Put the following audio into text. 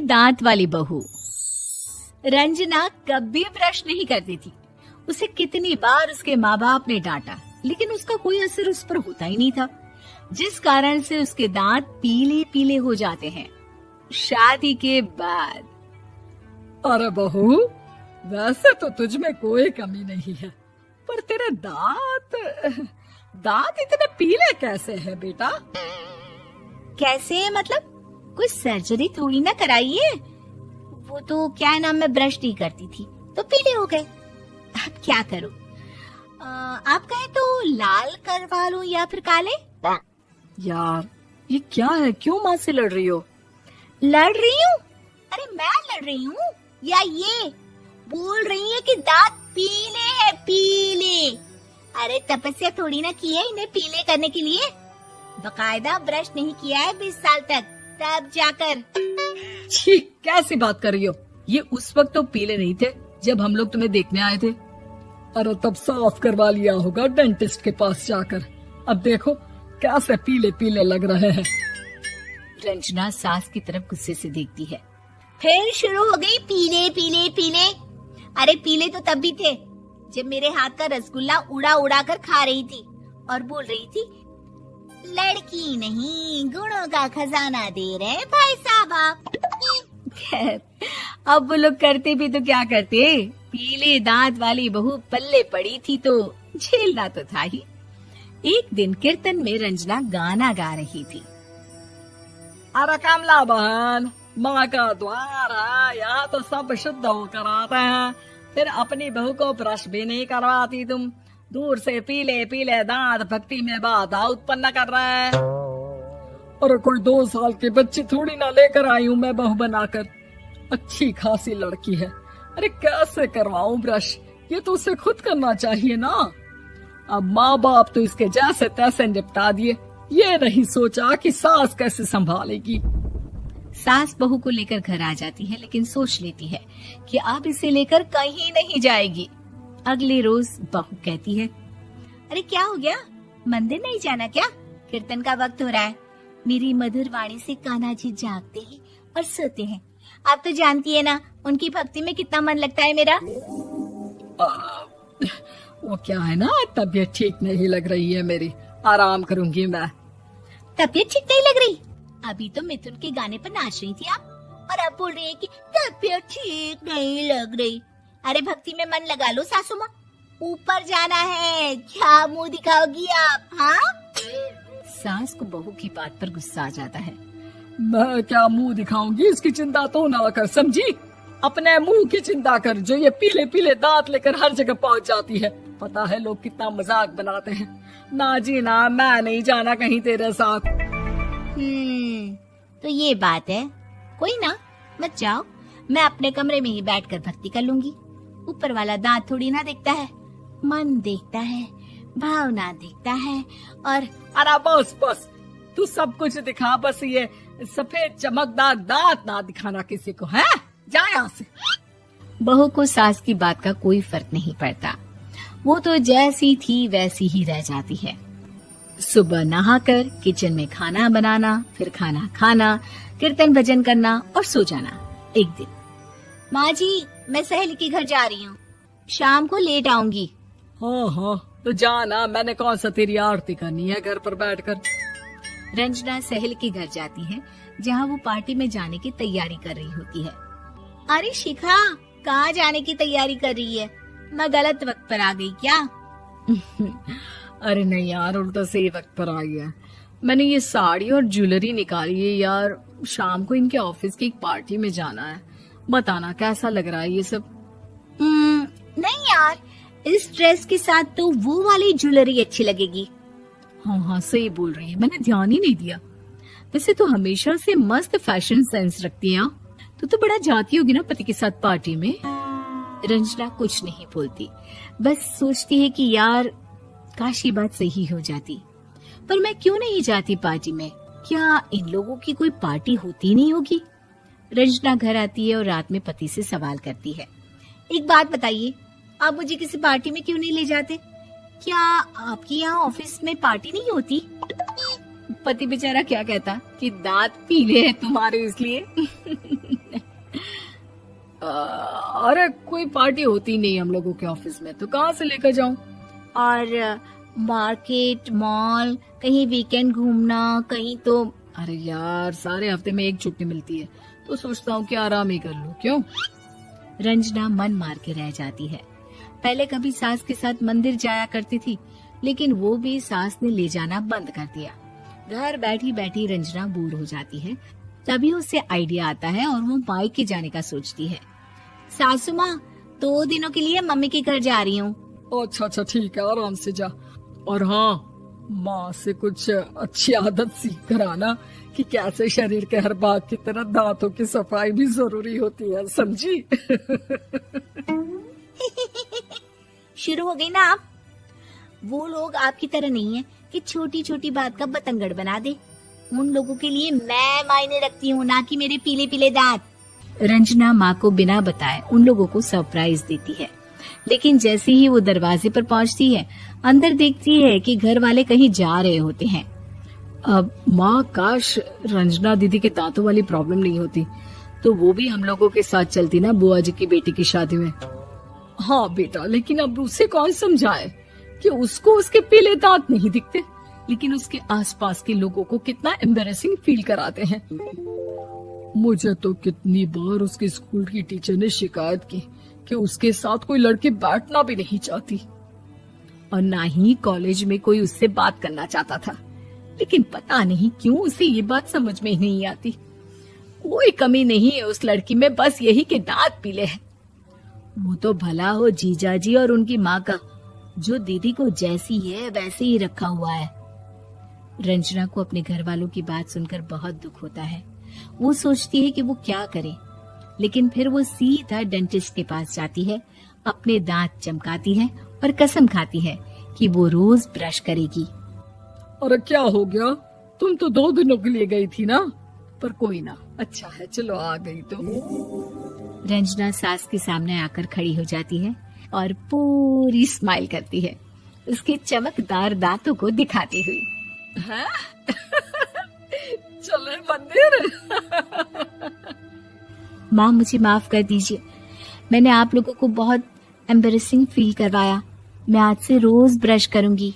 दांत वाली बहू। रंजना कभी ब्रश नहीं करती थी। उसे कितनी बार उसके माँ बाप ने डांटा, लेकिन उसका कोई असर उस पर होता ही नहीं था, जिस कारण से उसके दांत पीले पीले हो जाते हैं। शादी के बाद। अरे बहू, वैसे तो तुझ में कोई कमी नहीं है, पर तेरे दांत इतने पीले कैसे हैं बेटा? कैसे मतलब? कोई सर्जरी थोड़ी ना कराई है। वो तो क्या नाम, मैं ब्रश नहीं करती थी तो पीले हो गए। अब क्या करूं? आप कहें तो लाल करवा लूं या फिर काले? यार ये क्या है, क्यों माँ से लड़ रही हो? लड़ रही हूँ? अरे मैं लड़ रही हूँ या ये बोल रही है कि दांत पीले हैं, पीले। अरे तपस्या थोड़ी ना की है इन्हें पीले करने के लिए। बकायदा ब्रश नहीं किया है 20 साल तक, तब जाकर। छी, कैसी बात कर रही हो? ये उस वक्त तो पीले नहीं थे जब हम लोग तुम्हें देखने आए थे। अरे तब साफ करवा लिया होगा डेंटिस्ट के पास जाकर। अब देखो कैसे पीले पीले लग रहे हैं। रंजना सास की तरफ गुस्से से देखती है। फिर शुरू हो गई पीले पीले पीले। अरे पीले तो तब भी थे जब मेरे हाथ का रसगुल्ला उड़ा उड़ा कर खा रही थी और बोल रही थी, लड़की नहीं गुणों का खजाना दे रहे भाई साहब आप। खैर, अब वो लोग करते भी तो क्या करते, पीले दांत वाली बहू पल्ले पड़ी थी तो झेलना तो था ही। एक दिन कीर्तन में रंजना गाना गा रही थी। अरे कमला बहन, माँ का द्वार है, यहाँ तो सब शुद्ध होकर आते हैं, फिर अपनी बहू को ब्रश भी नहीं करवाती तुम। दूर से पीले पीले दांत भक्ति में बाधा उत्पन्न कर रहे हैं। अरे कोई 2 साल की बच्ची थोड़ी ना लेकर आई हूँ मैं बहू बनाकर। अच्छी खासी लड़की है, अरे कैसे करवाऊं ब्रश? ये तो उसे खुद करना चाहिए ना। अब माँ बाप तो इसके जैसे तैसे निपटा दिए, ये नहीं सोचा कि सास कैसे संभालेगी। सास बहू को लेकर घर आ जाती है, लेकिन सोच लेती है कि अब इसे लेकर कहीं नहीं जाएगी। अगले रोज बहू कहती है, अरे क्या हो गया, मंदिर नहीं जाना क्या? कीर्तन का वक्त हो रहा है। मेरी मधुर वाणी से कान्हा जी जागते हैं और सोते हैं। आप तो जानती है ना उनकी भक्ति में कितना मन लगता है मेरा। वो क्या है ना, तबीयत ठीक नहीं लग रही है मेरी, आराम करूंगी मैं। तबीयत ठीक नहीं लग रही? अभी तो मिथुन के गाने पर नाच रही थी आप, और अब बोल रही है कि तबीयत ठीक नहीं लग रही। अरे भक्ति में मन लगा लो सासू माँ, ऊपर जाना है, क्या मुंह दिखाओगी आप? हाँ? सास को बहू की बात पर गुस्सा आ जाता है। मैं क्या मुंह दिखाऊंगी, इसकी चिंता तो ना कर, समझी? अपने मुंह की चिंता कर, जो ये पीले पीले दांत लेकर हर जगह पहुंच जाती है। पता है लोग कितना मजाक बनाते हैं। ना जी ना, मैं नहीं जाना कहीं तेरे साथ। तो ये बात है, कोई ना, मत जाओ, मैं अपने कमरे में ही बैठकर भक्ति कर लूंगी। ऊपर वाला दांत थोड़ी ना देखता है, मन देखता है, भावना देखता है। और अरे बस बस, तू सब कुछ दिखा, बस ये सफेद चमकदार दांत ना दिखाना किसी को, है? जा यहाँ से। बहू को सास की बात का कोई फर्क नहीं पड़ता, वो तो जैसी थी वैसी ही रह जाती है। सुबह नहाकर किचन में खाना बनाना, फिर खाना खाना, कीर्तन भजन करना और सो जाना। एक दिन, माँ जी मैं सहेली के घर जा रही हूँ, शाम को लेट आऊंगी। हाँ हाँ तो जाना, मैंने कौन सा तेरी आरती करनी है घर पर बैठकर। रंजना सहेली के घर जाती है, जहाँ वो पार्टी में जाने की तैयारी कर रही होती है। अरे शिखा, कहाँ जाने की तैयारी कर रही है? मैं गलत वक्त पर आ गई क्या? अरे नहीं यार, उल्टा सही वक्त पर आई है। मैंने ये साड़ी और ज्वेलरी निकाली है यार, शाम को इनके ऑफिस की एक पार्टी में जाना है। बताना कैसा लग रहा है ये सब? नहीं यार, इस ड्रेस के साथ तो वो वाली ज्वेलरी अच्छी लगेगी। हाँ हाँ सही बोल रही है, मैंने ध्यान ही नहीं दिया। वैसे तो हमेशा से मस्त फैशन सेंस रखती है। तो बड़ा जाती होगी ना पति के साथ पार्टी में। रंजना कुछ नहीं बोलती, बस सोचती है कि यार काश ये बात सही हो जाती, पर मैं क्यों नहीं जाती पार्टी में? क्या इन लोगों की कोई पार्टी होती नहीं होगी? रंजना घर आती है और रात में पति से सवाल करती है, एक बात बताइए, आप मुझे किसी पार्टी में क्यों नहीं ले जाते? क्या आपके यहाँ ऑफिस में पार्टी नहीं होती? पति बेचारा क्या कहता कि दांत पीले हैं तुम्हारे इसलिए। अरे कोई पार्टी होती नहीं हम लोगों के ऑफिस में, तो कहाँ से लेकर जाऊं? और मार्केट, मॉल, कहीं वीकेंड घूमना, कहीं तो। अरे यार, सारे हफ्ते में एक छुट्टी मिलती है, तो सोचता हूँ कि आराम ही कर लूं। क्यों? रंजना मन मार के रह जाती है। पहले कभी सास के साथ मंदिर जाया करती थी, लेकिन वो भी सास ने ले जाना बंद कर दिया। घर बैठी बैठी रंजना बोर हो जाती है। तभी उसे आइडिया आता है और वो मायके जाने का सोचती है। सासू माँ, 2 दिनों के लिए मम्मी के घर जा रही हूँ। अच्छा अच्छा, ठीक है, आराम से जा। और हाँ, माँ से कुछ अच्छी आदत सीख कर आना कि कैसे शरीर के हर भाग की तरह दांतों की सफाई भी जरूरी होती है, समझी? शुरू हो गई ना आप। वो लोग आपकी तरह नहीं है कि छोटी छोटी बात का बतंगड़ बना दे। उन लोगों के लिए मैं मायने रखती हूँ, ना कि मेरे पीले पीले दांत। रंजना माँ को बिना बताए उन लोगों को सरप्राइज देती है, लेकिन जैसे ही वो दरवाजे पर पहुँचती है, अंदर देखती है कि घर वाले कहीं जा रहे होते हैं। अब माँ, काश रंजना दीदी के दांतों वाली प्रॉब्लम नहीं होती, तो वो भी हम लोगों के साथ चलती ना बुआ जी की बेटी की शादी में। हाँ बेटा, लेकिन अब उसे कौन समझाए कि उसको उसके पीले दांत नहीं दिखते, लेकिन उसके आसपास के लोगों को कितना एम्बैरेसिंग फील कराते हैं। मुझे तो कितनी बार उसके स्कूल की टीचर ने शिकायत की कि उसके साथ कोई लड़की बैठना भी नहीं चाहती, और ना ही कॉलेज में कोई उससे बात करना चाहता था। लेकिन पता नहीं क्यों उसे ये बात समझ में ही नहीं आती। कोई कमी नहीं है उस लड़की में, बस यही कि दांत पीले हैं। वो तो भला हो जीजा जी और उनकी माँ का, जो दीदी को जैसी है वैसे ही रखा हुआ है। रंजना को अपने घर वालों की बात सुनकर बहुत दुख होता है। वो सोचती है कि वो क्या करे, लेकिन फिर वो सीधा डेंटिस्ट के पास जाती है, अपने दांत चमकाती है और कसम खाती है कि वो रोज ब्रश करेगी। अरे क्या हो गया? तुम तो 2 दिनों के लिए गई थी ना, पर कोई ना, अच्छा है, चलो आ गई तो। रंजना सास के सामने आकर खड़ी हो जाती है और पूरी स्माइल करती है, उसके चमकदार दांतों को दिखाती हुई। हैं? चले मंदिर? माँ, मुझे माफ कर दीजिए, मैंने आप लोगों को बहुत एम्बैरेसिंग फील करवाया। मैं आज से रोज ब्रश करूंगी।